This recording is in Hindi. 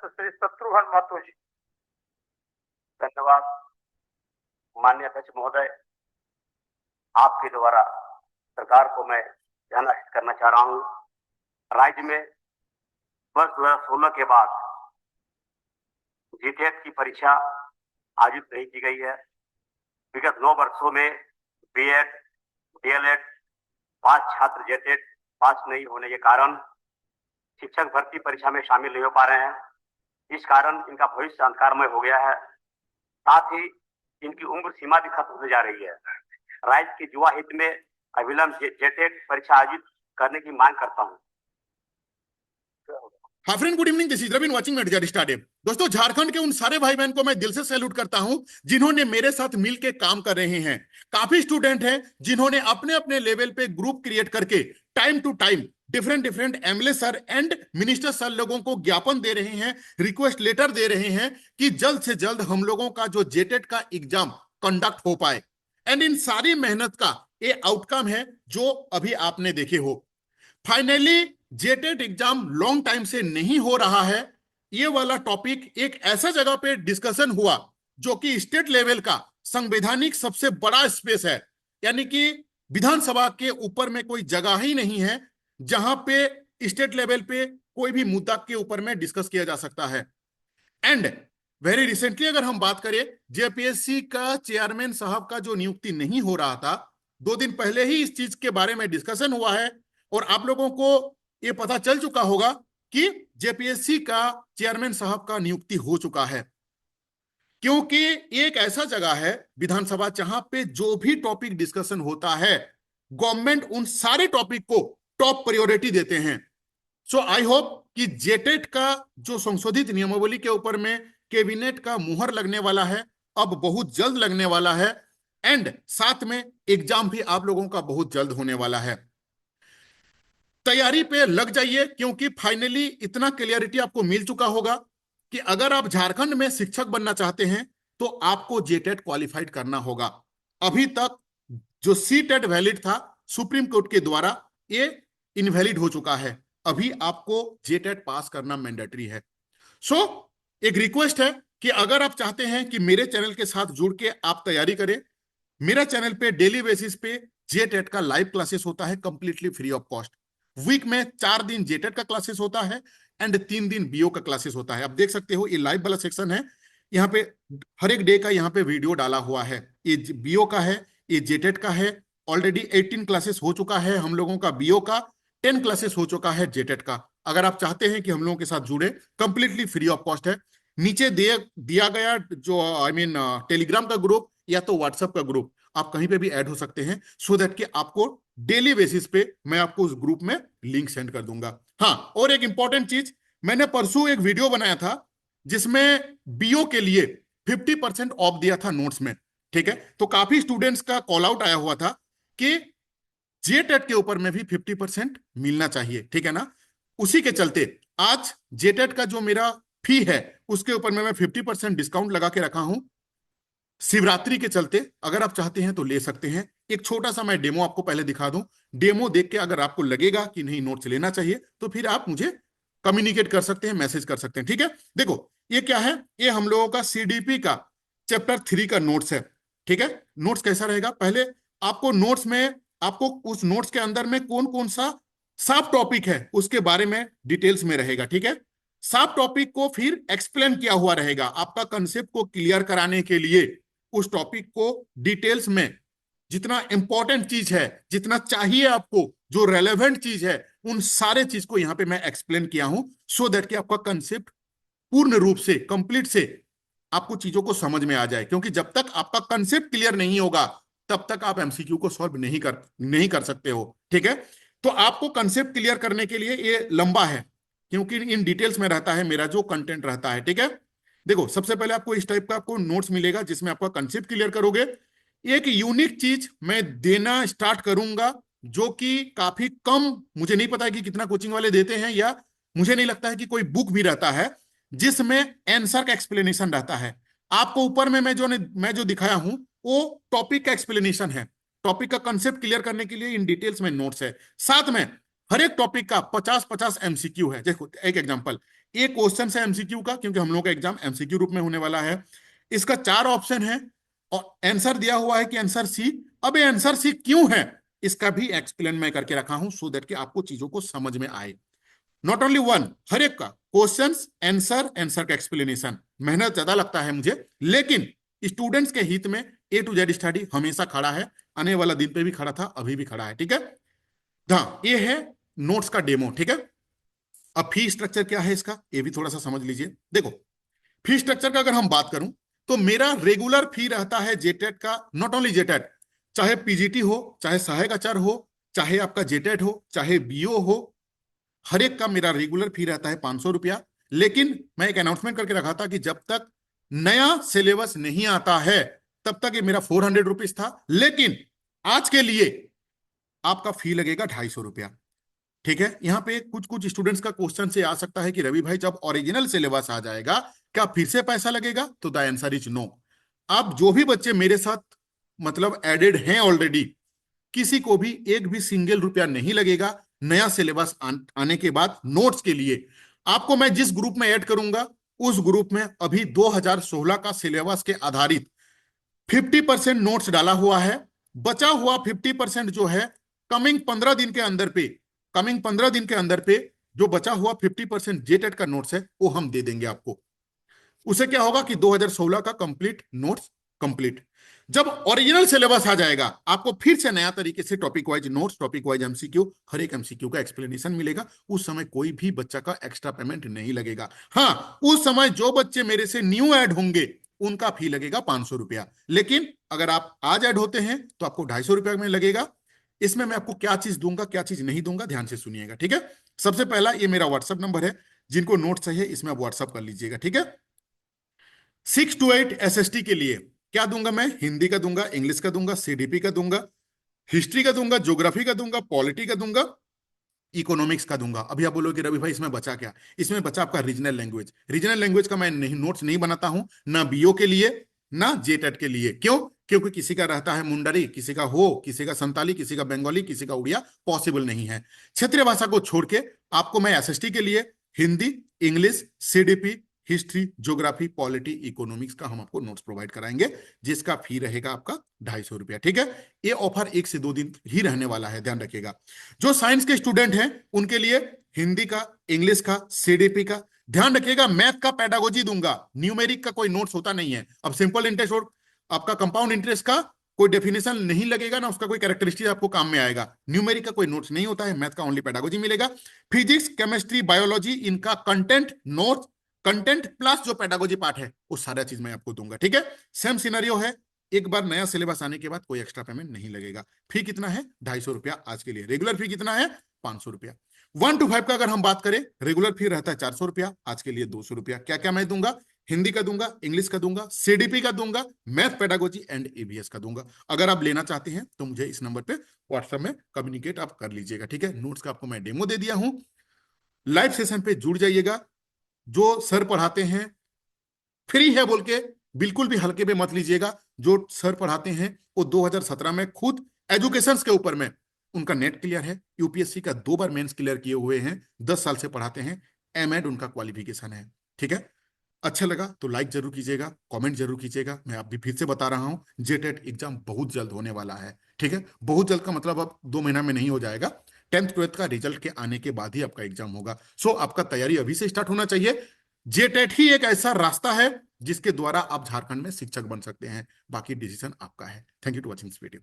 श्री शत्रुघ्न महतो जी। धन्यवाद माननीय अध्यक्ष महोदय, आपके द्वारा सरकार को मैं ध्यान आकर्षित करना चाह रहा हूं। राज्य में वर्ष 2016 के बाद जीटेट की परीक्षा आयोजित नहीं की गई है। विगत 9 वर्षों में बीएड, डीएलएड 5 छात्र जेटेट पास नहीं होने के कारण शिक्षक भर्ती परीक्षा में शामिल नहीं हो पा रहे हैं। इस कारण इनका भविष्य अंधकारमय हो गया है। साथ ही इनकी उम्र सीमा भी खत्म होने जा रही है। राज्य के युवा हित में अविलंब जेटेट परीक्षा आयोजित करने की मांग करता हूं। Hi friend, good evening, this is Ravin watching media stadium. दोस्तों, झारखंड के उन सारे भाई बहन को मैं दिल से सैल्यूट करता हूं जिन्होंने मेरे साथ मिलकर काम कर रहे हैं। काफी स्टूडेंट हैं जिन्होंने अपने अपने लेवल पे ग्रुप क्रिएट करके time to time different MLA sir and minister sir लोगों को ज्ञापन दे रहे हैं, रिक्वेस्ट लेटर दे रहे हैं कि जल्द से जल्द हम लोगों का जो जेटेट का एग्जाम कंडक्ट हो पाए। एंड इन सारी मेहनत का ये आउटकम है जो अभी आपने देखे हो। Finally JTET exam long time से नहीं हो रहा है। ये वाला टॉपिक एक ऐसा जगह पे डिस्कशन हुआ जो कि स्टेट लेवल का संवैधानिक सबसे बड़ा स्पेस है, यानी कि विधानसभा के ऊपर में कोई जगह ही नहीं है जहां पे स्टेट लेवल पे कोई भी मुद्दा के ऊपर में डिस्कस किया जा सकता है। एंड वेरी रिसेंटली अगर हम बात करें, जेपीएससी का चेयरमैन साहब का जो नियुक्ति नहीं हो रहा था, 2 दिन पहले ही इस चीज के बारे में डिस्कशन हुआ है और आप लोगों को ये पता चल चुका होगा कि जेपीएससी का चेयरमैन साहब का नियुक्ति हो चुका है। क्योंकि एक ऐसा जगह है विधानसभा जहां पे जो भी टॉपिक डिस्कशन होता है, गवर्नमेंट उन सारे टॉपिक को टॉप प्रायोरिटी देते हैं। सो आई होप कि जेटेट का जो संशोधित नियमावली के ऊपर में कैबिनेट का मुहर लगने वाला है, अब बहुत जल्द लगने वाला है। एंड साथ में एग्जाम भी आप लोगों का बहुत जल्द होने वाला है। तैयारी पे लग जाइए, क्योंकि फाइनली इतना क्लियरिटी आपको मिल चुका होगा कि अगर आप झारखंड में शिक्षक बनना चाहते हैं तो आपको जेटेट क्वालिफाइड करना होगा। अभी तक जो सीटेट वैलिड था सुप्रीम कोर्ट के द्वारा, ये इनवैलिड हो चुका है। अभी आपको जेटेट पास करना मैंडेटरी है। सो एक रिक्वेस्ट है कि अगर आप चाहते हैं कि मेरे चैनल के साथ जुड़ के आप तैयारी करें, मेरा चैनल पे डेली बेसिस पे जेटेट का लाइव क्लासेस होता है completely free of cost. Week में 4 दिन जेटेट का क्लासेस होता है एंड 3 दिन बीओ का क्लासेस होता है। आप देख सकते हो ये लाइव वाला सेक्शन है, यहाँ पे हर एक डे का यहाँ पे वीडियो डाला हुआ है। ये बीओ का है, ये जेटेट का है। ऑलरेडी 18 क्लासेस हो चुका है हम लोगों का बीओ का, 10 क्लासेस हो चुका है जेटेट का। अगर आप चाहते हैं कि हम लोगों के साथ जुड़े, कंप्लीटली फ्री ऑफ कॉस्ट है। नीचे दिया गया जो टेलीग्राम का ग्रुप या तो व्हाट्सएप का ग्रुप, आप कहीं पे भी ऐड हो सकते हैं, सो दैट कि आपको डेली बेसिस पे मैं आपको उस ग्रुप में लिंक सेंड कर दूंगा। हाँ, और एक इंपॉर्टेंट चीज, मैंने परसों एक वीडियो बनाया था जिसमें बीओ के लिए 50% ऑफ दिया था नोट्स में। ठीक है, तो काफी स्टूडेंट्स का कॉल आउट आया हुआ था कि जेटेट के ऊपर में भी 50% मिलना चाहिए। ठीक है ना, उसी के चलते आज जेटेट का जो मेरा फी है उसके ऊपर में मैं 50% डिस्काउंट लगा के रखा हूं शिवरात्रि के चलते। अगर आप चाहते हैं तो ले सकते हैं। एक छोटा सा मैं डेमो आपको पहले दिखा दूं। डेमो देख के अगर आपको लगेगा कि नहीं नोट्स लेना चाहिए तो फिर आप मुझे कम्युनिकेट कर सकते हैं, मैसेज कर सकते हैं। ठीक है, देखो ये क्या है, ये हम लोगों का सीडीपी का चैप्टर 3 का नोट्स है। ठीक है, नोट्स कैसा रहेगा, पहले आपको नोट्स में, आपको उस नोट्स के अंदर में कौन कौन सा सब टॉपिक है उसके बारे में डिटेल्स में रहेगा। ठीक है, सब टॉपिक को फिर एक्सप्लेन किया हुआ रहेगा आपका कंसेप्ट को क्लियर कराने के लिए। उस टॉपिक को डिटेल्स में जितना इंपॉर्टेंट चीज है, जितना चाहिए आपको, जो रेलेवेंट चीज है, उन सारे चीज को यहां पे मैं एक्सप्लेन किया हूं, सो दैट कि आपका कंसेप्ट पूर्ण रूप से, कंप्लीट से आपको चीजों को समझ में आ जाए। क्योंकि जब तक आपका कंसेप्ट क्लियर नहीं होगा तब तक आप एमसीक्यू को सॉल्व नहीं कर सकते हो। ठीक है, तो आपको कंसेप्ट क्लियर करने के लिए ये लंबा है, क्योंकि इन डिटेल्स में रहता है मेरा जो कंटेंट रहता है। ठीक है, देखो सबसे पहले आपको इस टाइप का आपको नोट्स मिलेगा जिसमें आपका कंसेप्ट क्लियर करोगे। एक यूनिक चीज मैं देना स्टार्ट करूंगा जो कि काफी कम, मुझे नहीं पता है कि कितना कोचिंग वाले देते हैं, या मुझे नहीं लगता है कि कोई बुक भी रहता है जिसमें आंसर का एक्सप्लेनेशन रहता है। आपको ऊपर में मैं जो दिखाया हूं वो टॉपिक का एक्सप्लेनेशन है। टॉपिक का कंसेप्ट क्लियर करने के लिए इन डिटेल्स में नोट्स है। साथ में हर एक टॉपिक का 50-50 एमसीक्यू है। देखो एक एग्जांपल, ये क्वेश्चन है एमसीक्यू का, क्योंकि हम लोग का एग्जाम एमसीक्यू रूप में होने वाला है। इसका 4 ऑप्शन है और आंसर दिया हुआ है कि आंसर सी। अब ये आंसर सी क्यों है इसका भी एक्सप्लेन मैं करके रखा हूं, सो दैट कि आपको चीजों को समझ में आए। नॉट ओनली वन, हर एक का क्वेश्चन आंसर, आंसर का एक्सप्लेनेशन, मेहनत ज्यादा लगता है मुझे, लेकिन स्टूडेंट्स के हित में ए टू जेड स्टडी हमेशा खड़ा है, आने वाला दिन पे भी खड़ा था, अभी भी खड़ा है। ठीक है, हाँ ये है नोट्स का डेमो। ठीक है, अब फी स्ट्रक्चर क्या है इसका, ये भी थोड़ा सा समझ लीजिए। देखो, फी स्ट्रक्चर का अगर हम बात करूं तो मेरा रेगुलर फी रहता है जेटेट का, नॉट ओनली जेटेट, चाहे पीजीटी हो, चाहे सहायक आचार्य हो, चाहे आपका जेटेट हो, चाहे बीओ हो, हर एक का मेरा रेगुलर फी रहता है 500 रुपया। लेकिन मैं एक अनाउंसमेंट करके रखा था कि जब तक नया सिलेबस नहीं आता है तब तक ये मेरा 400 रुपीज था, लेकिन आज के लिए आपका फी लगेगा 250 रुपया। ठीक है, यहां पे कुछ कुछ स्टूडेंट्स का क्वेश्चन से आ सकता है कि रवि भाई जब ओरिजिनल सिलेबस आ जाएगा क्या फिर से पैसा लगेगा, तो द आंसर इज नो। आप जो भी बच्चे मेरे साथ मतलब एडेड हैं ऑलरेडी, किसी को भी एक भी सिंगल रुपया नहीं लगेगा नया सिलेबस आने के बाद नोट्स के लिए। आपको मैं जिस ग्रुप में ऐड करूंगा उस ग्रुप में अभी 2016 का सिलेबस के आधारित 50% नोट्स डाला हुआ है। बचा हुआ 50% जो है कमिंग 15 दिन के अंदर पे, कमिंग 15 दिन के अंदर पे जो बचा हुआ 50% जेटेट का नोट्स है वो हम दे देंगे आपको। उसे क्या होगा कि 2016 का कंप्लीट नोट्स कंप्लीट। जब ओरिजिनल सिलेबस आ जाएगा आपको फिर से नया तरीके से topic wise notes, topic wise MCQ, हर एक एमसीक्यू का एक्सप्लेनेशन मिलेगा। उस समय कोई भी बच्चा का एक्स्ट्रा पेमेंट नहीं लगेगा। हाँ, उस समय जो बच्चे मेरे से न्यू ऐड होंगे उनका फी लगेगा 500 रुपया, लेकिन अगर आप आज ऐड होते हैं तो आपको 250 रुपया में लगेगा। इसमें मैं आपको क्या चीज दूंगा क्या चीज नहीं दूंगा ध्यान से सुनिएगा। ठीक है, सबसे पहला ये मेरा व्हाट्सएप नंबर है, जिनको नोट चाहिए इसमें आप व्हाट्सएप कर लीजिएगा। ठीक है, 6 to 8 एसएसटी के लिए क्या दूंगा मैं, हिंदी का दूंगा, इंग्लिश का दूंगा, सीडीपी का दूंगा, हिस्ट्री का दूंगा, ज्योग्राफी का दूंगा, पॉलिटी का दूंगा, इकोनॉमिक्स का दूंगा। अभी आप बोलोगे रवि भाई इसमें बचा क्या, इसमें बचा आपका रीजनल लैंग्वेज। रीजनल लैंग्वेज का मैं नहीं नोट्स नहीं बनाता हूं, ना बीओ के लिए ना जेटेट के लिए। क्यों? क्योंकि किसी का रहता है मुंडरी, किसी का हो, किसी का संताली, किसी का बंगाली, किसी का उड़िया, पॉसिबल नहीं है। क्षेत्रीय भाषा को छोड़ के आपको मैं एसएसटी के लिए Hindi, English, CDP, history, geography, polity, economics का हम आपको नोट्स प्रोवाइड कराएंगे, जिसका फी रहेगा आपका 250 रुपया। ठीक है, ये ऑफर 1 से 2 दिन ही रहने वाला है, ध्यान रखिएगा। जो साइंस के स्टूडेंट हैं उनके लिए हिंदी का, इंग्लिश का, सीडीपी का, ध्यान रखिएगा मैथ का पेडागोजी दूंगा, न्यूमेरिक का कोई नोट्स होता नहीं है। अब सिंपल इंटरेस्ट और आपका कंपाउंड इंटरेस्ट का कोई डेफिनेशन नहीं लगेगा ना, उसका कोई कैरेक्टरिस्टिक आपको काम में आएगा। न्यूमेरिक का कोई नोट्स नहीं होता है, मैथ का ओनली पेडागोजी मिलेगा। फिजिक्स, केमिस्ट्री, बायोलॉजी, इनका कंटेंट नोट्स, कंटेंट प्लस जो पेडागोजी पार्ट है वो सारा चीज मैं आपको दूंगा। ठीक है, सेम सिनेरियो है, एक बार नया सिलेबस आने के बाद कोई एक्स्ट्रा पेमेंट नहीं लगेगा। फी कितना है? 250 रुपया आज के लिए। रेगुलर फी कितना है? 500 रुपया। 1 to 5 का अगर हम बात करें, रेगुलर फी रहता है 400 रुपया, आज के लिए 200 रुपया। क्या क्या मैं दूंगा? हिंदी का दूंगा, इंग्लिश का दूंगा, सीडीपी का दूंगा, मैथ पेडागोजी एंड ईवीएस का दूंगा। अगर आप लेना चाहते हैं तो मुझे इस नंबर पे व्हाट्सएप में कम्युनिकेट आप कर लीजिएगा। ठीक है, नोट्स का आपको मैं डेमो दे दिया हूं, लाइव सेशन पे जुड़ जाइएगा। जो सर पढ़ाते हैं फ्री है बोल के बिल्कुल भी हल्के में मत लीजिएगा। जो सर पढ़ाते हैं वो 2017 में खुद एजुकेशन के ऊपर में उनका नेट क्लियर है, यूपीएससी का 2 बार मेंस क्लियर किए हुए हैं, 10 साल से पढ़ाते हैं, एमएड उनका क्वालिफिकेशन है। ठीक है, अच्छा लगा तो लाइक जरूर कीजिएगा, कमेंट जरूर कीजिएगा। मैं अभी फिर से बता रहा हूं, जेटेट एग्जाम बहुत जल्द होने वाला है। ठीक है, बहुत जल्द का मतलब अब 2 महीना में नहीं हो जाएगा, 10th 12th का रिजल्ट के आने के बाद ही आपका एग्जाम होगा। सो आपका तैयारी अभी से स्टार्ट होना चाहिए। जेटेट ही एक ऐसा रास्ता है जिसके द्वारा आप झारखंड में शिक्षक बन सकते हैं, बाकी डिसीजन आपका है। Thank you to watching this video.